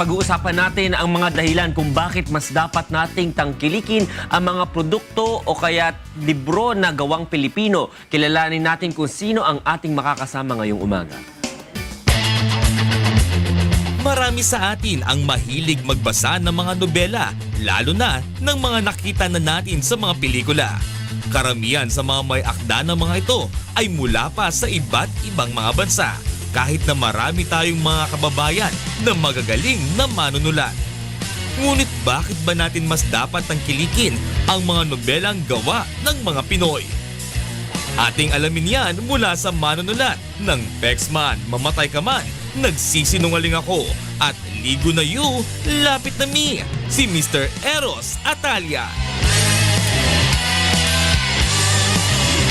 pag-uusapan natin ang mga dahilan kung bakit mas dapat nating tangkilikin ang mga produkto o kaya libro na gawang Pilipino. Kilalanin natin kung sino ang ating makakasama ngayong umaga. Marami sa atin ang mahilig magbasa ng mga nobela, lalo na ng mga nakita na natin sa mga pelikula. Karamihan sa mga may akda ng mga ito ay mula pa sa iba't ibang mga bansa, kahit na marami tayong mga kababayan na magagaling na manunulat. Ngunit bakit ba natin mas dapat tangkilikin ang mga nobelang gawa ng mga Pinoy? Ating alamin yan mula sa manunulat ng Pexman, Mamatay Ka Man, Nagsisinungaling Ako, at Ligo na You, Lapit na Mi, si Mr. Eros Atalla.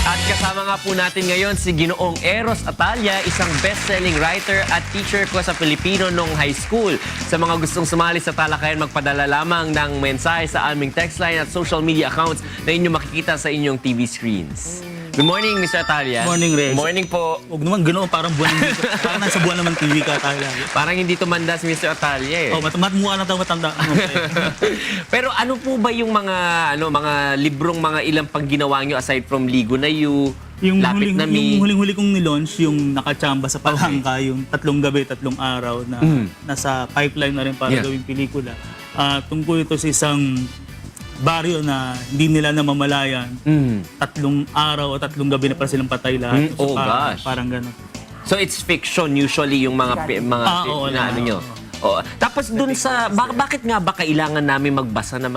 At kasama nga po natin ngayon si Ginoong Eros Atalla, isang best-selling writer at teacher ko sa Pilipino nung high school. Sa mga gustong sumali sa talakayan, magpadala lamang ng mensahe sa aming text line at social media accounts na inyong makikita sa inyong TV screens. Good morning, Mr. Atalla. Morning, Rez. Good morning po. Huwag naman ganoon, parang buwan ng parang nasa buwan naman TV ka tayo. Parang hindi tumanda si Mr. Atalla eh. Oh, matmukha na tayo matanda. Pero ano po ba yung mga librong mga ilang pang ginawa nyo aside from Ligo na You, Lapit na Mi? Yung huling-huli kong nilaunch, yung nakachamba sa Palangka, yung 3 gabi, 3 araw na nasa pipeline na rin para gawing pelikula. Tungkol ito sa isang baryo na hindi nila namamalayan. 3 araw o 3 gabi na pala silang patay lahat. Oh, So, gosh. Parang gano'n. So it's fiction usually yung mga oo, na ano nyo. Oo. Tapos dun sa bakit nga ba kailangan namin magbasa ng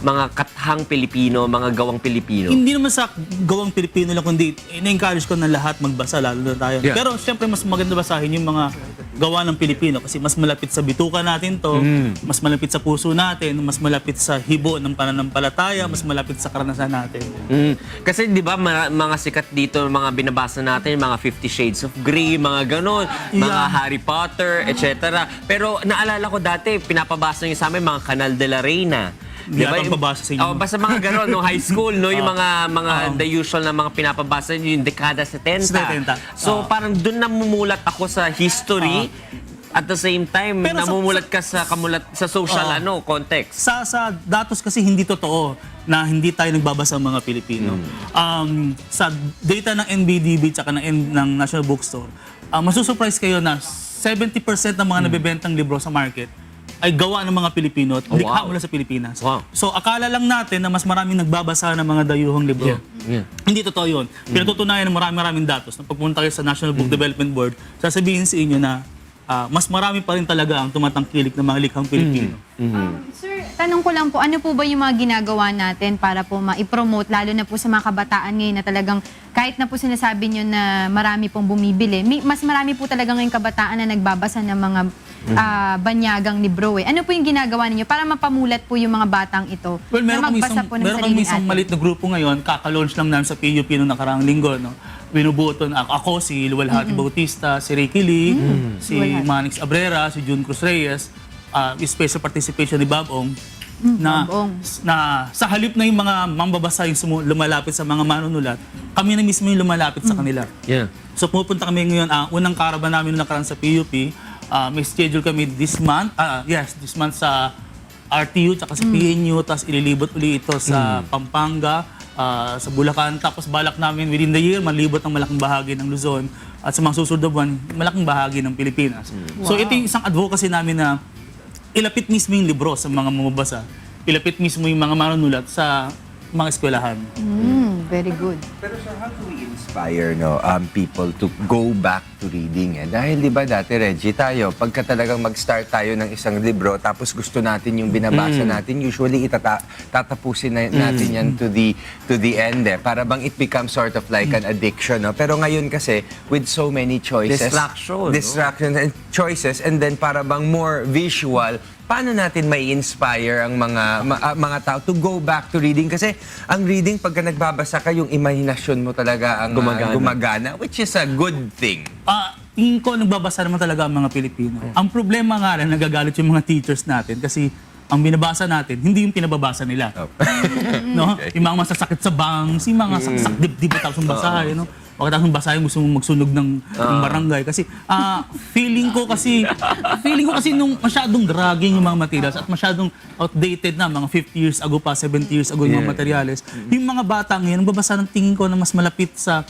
mga kathang Pilipino, mga gawang Pilipino? Hindi naman sa gawang Pilipino lang, kundi in-encourage ko na lahat magbasa, lalo na tayo. Yeah. Pero siyempre mas maganda basahin yung mga gawa ng Pilipino kasi mas malapit sa bituka natin to, mas malapit sa puso natin, mas malapit sa hibo ng pananampalataya, mas malapit sa karanasan natin. Kasi di ba mga sikat dito, mga binabasa natin, mga 50 Shades of Grey, mga ganon, mga Harry Potter, etc. Pero naalala ko dati, pinapabasa nyo sa amin mga Canal de la Reina. Hindi ata mababasa sa inyo. Oh, basta mga gano'n, no, high school, no, yung mga the usual na mga pinapabasa nyo, yung dekada 70. 70. So parang doon namumulat ako sa history, at the same time, Pero namumulat ka sa social context. Sa datos kasi hindi totoo na hindi tayo nagbabasa ng mga Pilipino. Sa data ng NBDB at ng National Bookstore, masusurprise kayo na 70% ng mga nabebentang libro sa market ay gawa ng mga Pilipino at likha mula sa Pilipinas. Wow. So akala lang natin na mas maraming nagbabasa ng mga dayuhang libro. Yeah. Hindi totoo yun. Pinatutunayan ng maraming datos. Nang pagpunta kayo sa National Book Development Board, sasabihin sa inyo na mas marami pa rin talaga ang tumatangkilik ng mga likhang Pilipino. Sir, tanong ko lang po, ano po ba yung mga ginagawa natin para po ma-promote, lalo na po sa mga kabataan ngayon na talagang kahit na po sinasabi nyo na marami pong bumibili, mas marami po talaga ngayong kabataan na nagbabasa ng mga banyagang libro. Ano po yung ginagawa ninyo para mapamulat po yung mga batang ito Well, na magbasa po ng meron kami sariling isang atin? maliit na grupo ngayon, kaka-launch lang namin sa PUP noong nakaraang linggo. No? Binubuo ito ako, si Luwalhati Bautista, si Ricky Lee, si Manix Abrera, si June Cruz Reyes, special participation ni Bob Ong, na sa halip na yung mga mambabasa yung lumalapit sa mga manunulat, kami na mismo yung lumalapit sa kanila. Yeah. So pupunta kami ngayon, unang caravan namin noong nakaraan sa PUP, may schedule kami this month sa RTU tsaka sa PNU, tapos ililibot uli ito sa Pampanga, sa Bulacan, tapos balak namin within the year, malibot ang malaking bahagi ng Luzon at sa mga susunod na buwan, malaking bahagi ng Pilipinas. So ito yung isang advocacy namin na ilapit mismo yung libro sa mga mamabasa, ilapit mismo yung mga manunulat sa mga eskwelahan. Very good. Pero sir, how do we inspire people to go back to reading? Dahil di ba dati, Reggie, tayo, pagka talagang mag-start tayo ng isang libro, tapos gusto natin yung binabasa natin, usually tatapusin natin yan to the end. Para bang it becomes sort of like an addiction. No? Pero ngayon kasi, with so many choices, distractions and choices, and then para bang more visual, paano natin may inspire ang mga tao to go back to reading? Kasi ang reading, pagka nagbabasa ka, yung imahinasyon mo talaga ang gumagana, which is a good thing. Tingin ko nagbabasa naman talaga ang mga Pilipino. Ang problema nga lang, nagagalit yung mga teachers natin kasi ang binabasa natin, hindi yung pinababasa nila. No? Yung mga masasakit sa bangs, yung mga saksak dibdib tapos yung basahin, no? Pagkatapos ng basahin, gusto mong magsunog ng barangay. Kasi feeling ko kasi nung masyadong dragging yung mga materials at masyadong outdated na, mga 50 years ago pa, 70 years ago yung mga materials. Yung mga bata ngayon, babasa ng tingin ko na mas malapit sa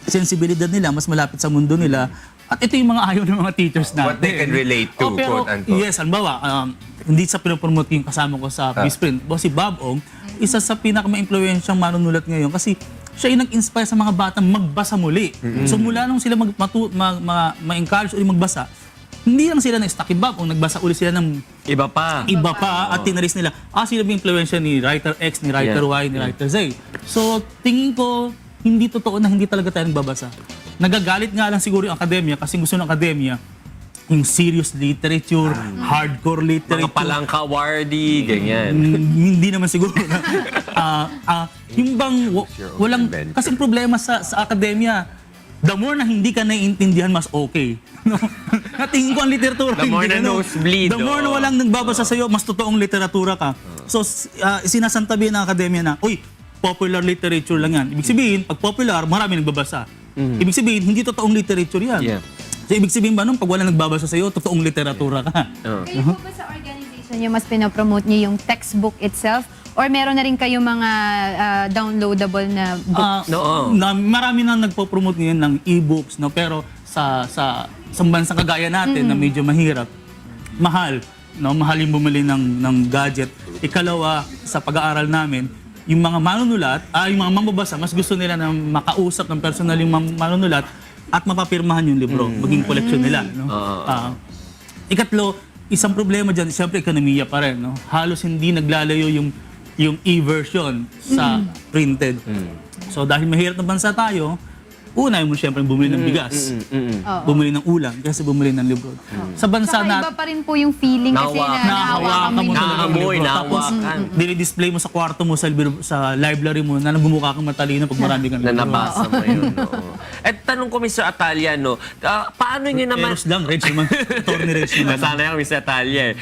sensibilidad nila, mas malapit sa mundo nila. At ito yung mga ayaw ng mga teachers natin. What they can relate to, Pero, quote-unquote. yes, halimbawa, hindi sa pinopromote yung kasama ko sa Bisprint. Si Bob Ong, isa sa pinaka-ma-influensyang manunulat ngayon kasi siya yung nag-inspire sa mga batang magbasa muli. So mula nung sila ma-encourage ulit magbasa, hindi lang sila na-stuck kay Bob Ong, nagbasa ulit sila ng Iba pa. iba pa at tinaris nila. Sila yung influensya ni Writer X, ni Writer Y, ni Writer Z. So tingin ko, hindi totoo na hindi talaga tayo nagbabasa. Nagagalit nga lang siguro yung akademya kasi gusto ng akademya yung serious literature, hardcore literature. Mga palangka awardee, ganyan. Hindi naman siguro. Yung bang walang benefit. kasi problema sa akademya, the more na hindi ka naiintindihan, mas okay. No? Natingin ko ang literatura. The more hindi na nosebleed, The more na walang nagbabasa sa'yo, mas totoong literatura ka. So, sinasantabi ng akademya na, uy, popular literature lang yan. Ibig sabihin, pag popular, marami nagbabasa. Ibig sabihin, hindi totoong literature yan. Yeah. So, ibig sabihin ba nun, pag wala nagbabasa sa'yo, totoong literatura ka. Kayo po ba sa organization niyo mas pinopromote niyo yung textbook itself? Or meron na rin kayong mga downloadable na books? Marami na nagpo-promote ngayon ng e-books, no? Pero sa bansang kagaya natin na medyo mahirap, mahal, no? Mahal yung bumili ng gadget. Ikalawa, sa pag-aaral namin, yung mga manunulat, yung mga mambabasa, mas gusto nila na makausap ng personal yung manunulat at mapapirmahan yung libro, maging koleksyon nila. No? Ikatlo, isang problema dyan, siyempre ekonomiya pa rin. No? Halos hindi naglalayo yung e-version sa printed. So dahil mahirap na bansa tayo, una mo siyempre bumili ng bigas, bumili ng ulam, kasi bumili ng libro. Sa bansa Saka natin, iba pa rin po yung feeling kasi na nahawakan mo talaga ang Naamoy, libro. Tapos, nahawakan. dinidisplay mo sa kwarto mo, sa library mo, na nagmumukha kang matalino pag marami kang Na libro. nabasa mo yun. Oo. At tanong ko, Mr. Atalia, no, paano nyo naman... Eros lang, Reg naman. Attorney Reg naman. Nasana yung Mr. Atalia.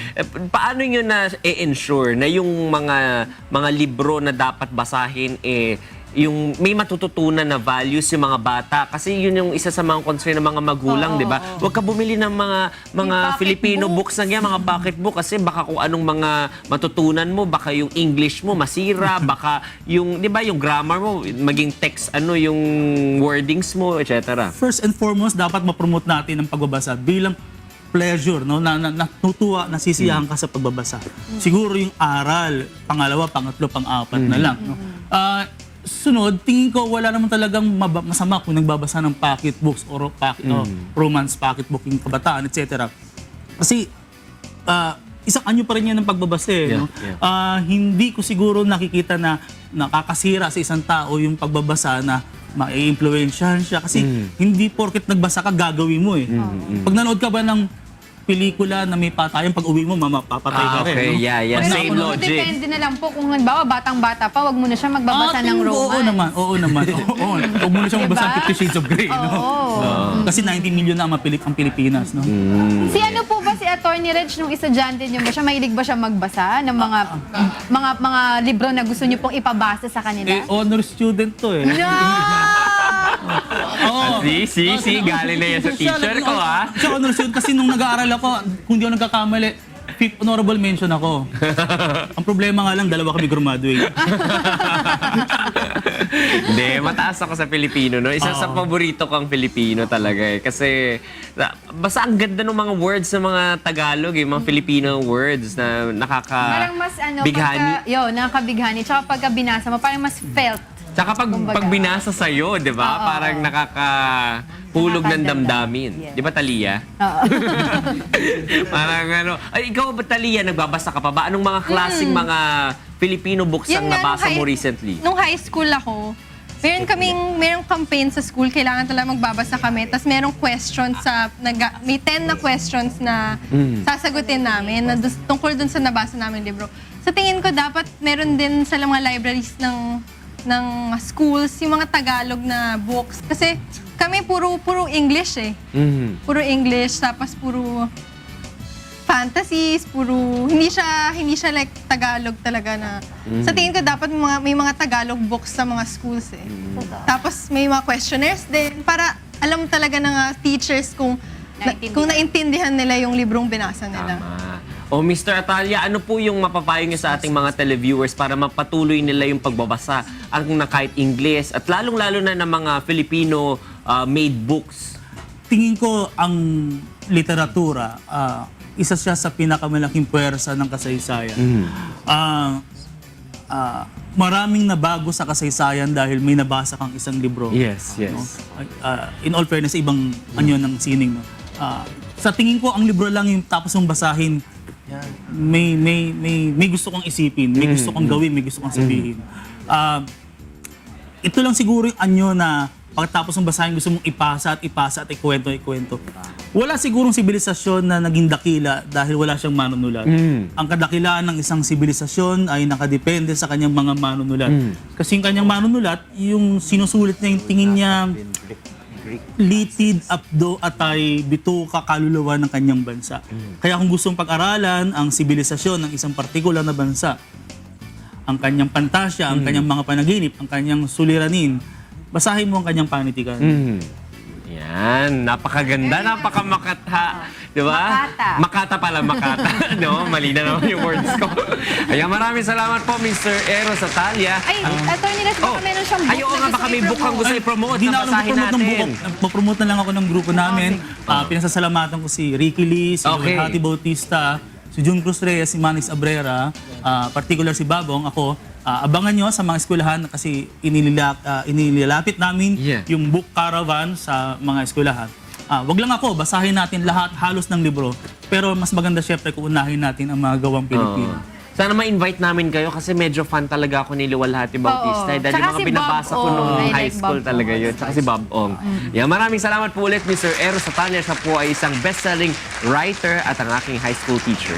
Paano nyo na-ensure na yung mga libro na dapat basahin, yung may matututunan na values yung mga bata? Kasi yun yung isa sa mga concern ng mga magulang, di ba? Huwag ka bumili ng mga pocket Filipino books na yan, mga pocketbook, kasi baka kung anong mga matutunan mo, baka yung English mo masira, baka yung, di ba, yung grammar mo, maging text, yung wordings mo, etc. First and foremost, dapat ma-promote natin ang pagbabasa bilang pleasure, no? Na natutuwa, nasisiyahan ka sa pagbabasa. Siguro yung aral, pangalawa, pangatlo, pang-apat na lang. No? Sunod, tingin ko wala naman talagang masama kung nagbabasa ng pocketbooks or romance pocketbook yung kabataan, etc. Kasi isang anyo pa rin yan ng pagbabasa. No? Hindi ko siguro nakikita na nakakasira sa isang tao yung pagbabasa na ma-influensyahan siya. Kasi hindi porket nagbasa ka, gagawin mo. Pag nanood ka ba ng pelikula na may patayan, pag uwi mo, mapapatay ka rin. Okay, No? yeah. Pero Same logic. depende na lang po kung halimbawa batang-bata pa, wag mo na siya magbabasa ng romance. Oo naman. Huwag mo na siyang magbasa ng 50 Shades of Grey. No? Kasi 90 million na ang Pilipinas. No? Si ano po ba si Attorney Reg nung estudyante niyo ba siya? Mahilig ba siya magbasa ng mga libro na gusto niyo pong ipabasa sa kanila? Honor student to eh. No! Oo. See, galing na yan sa teacher ko, ha? Siya honor student kasi nung nag-aaral ako, kung di ako nagkakamali, 5th honorable mention ako. Ang problema nga lang, dalawa kami graduate. Hindi, mataas ako sa Filipino, no? Isa sa paborito kong Filipino talaga, eh. Kasi, basta ang ganda ng mga words ng mga Tagalog, mga Filipino words na Parang mas bighani. nakakabighani. Tsaka pagka binasa mo, parang mas felt. Tsaka Kumbaga. pag binasa sa'yo, di ba? Parang nakakahulog ng damdamin. Yes. Di ba, Talia? Oo. Parang ay, ikaw ba, Talia, nagbabasa ka pa ba? Anong mga klaseng mga Filipino books ang Yun nga, nabasa nung mo recently? Nung high school ako, merong campaign sa school, kailangan talaga magbabasa kami. Tapos merong questions may 10 na questions na sasagutin namin na tungkol dun sa nabasa namin libro. Sa tingin ko, dapat meron din sa mga libraries ng schools, yung mga Tagalog na books. Kasi kami puro English eh. Puro English, tapos puro fantasies, puro hindi siya like Tagalog talaga na. Sa tingin ko dapat may mga Tagalog books sa mga schools eh. Tapos may mga questionnaires din para alam talaga ng teachers kung naintindihan nila yung librong binasa nila. O Mr. Atalia, ano po yung mapapayo niyo sa ating mga televiewers para mapatuloy nila yung pagbabasa na kahit Ingles at lalong-lalo na ng mga Filipino made books? Tingin ko ang literatura, isa siya sa pinakamalaking puwersa ng kasaysayan. Maraming nabago sa kasaysayan dahil may nabasa kang isang libro. Yes. In all fairness, ibang anyo ng sining. No? Sa tingin ko, ang libro lang yung tapos mong basahin, may gusto kong isipin, may gusto kong gawin, may gusto kong sabihin. Ito lang siguro yung anyo na pagkatapos ng basahin, gusto mong ipasa at ikwento. Wala sigurong sibilisasyon na naging dakila dahil wala siyang manunulat. Ang kadakilaan ng isang sibilisasyon ay nakadepende sa kanyang mga manunulat. Kasi yung kanyang manunulat, yung sinusulit niya, yung tingin niya, litid, abdo, atay, bituka, kaluluwa ng kanyang bansa. Kaya kung gustong pag-aralan ang sibilisasyon ng isang partikular na bansa, ang kanyang pantasya, ang kanyang mga panaginip, ang kanyang suliranin, basahin mo ang kanyang panitikan. Yan, napakaganda, napakamakata. Di ba? Makata pala, makata. No, mali na naman yung words ko. Ayan, maraming salamat po, Mr. Eros Atalia. Ay, Attorney Res, baka meron siyang book Ay, oo nga, baka may book kang gusto i-promote Di na na ako basahin mag-promote ng natin. buko. Mag-promote na lang ako ng grupo namin. Pinasasalamatan ko si Ricky Lee, si Okay. Hati Bautista, si June Cruz Reyes, si Manix Abrera, particular si Babong. Ako, abangan nyo sa mga eskwelahan kasi inilalapit namin yung book caravan sa mga eskwelahan. Wag lang ako, basahin natin lahat, halos ng libro. Pero mas maganda syempre kung unahin natin ang mga gawang Pilipino. Sana ma-invite namin kayo kasi medyo fan talaga ako ni Luwalhati Bautista. Dahil Tsaka yung mga si binabasa Bob ko nung Ong. I high like school Bob talaga Ong. yun. Tsaka si Bob Ong. Yan, maraming salamat po ulit, Mr. Eros Atalia. Siya po ay isang best-selling writer at ang aking high school teacher.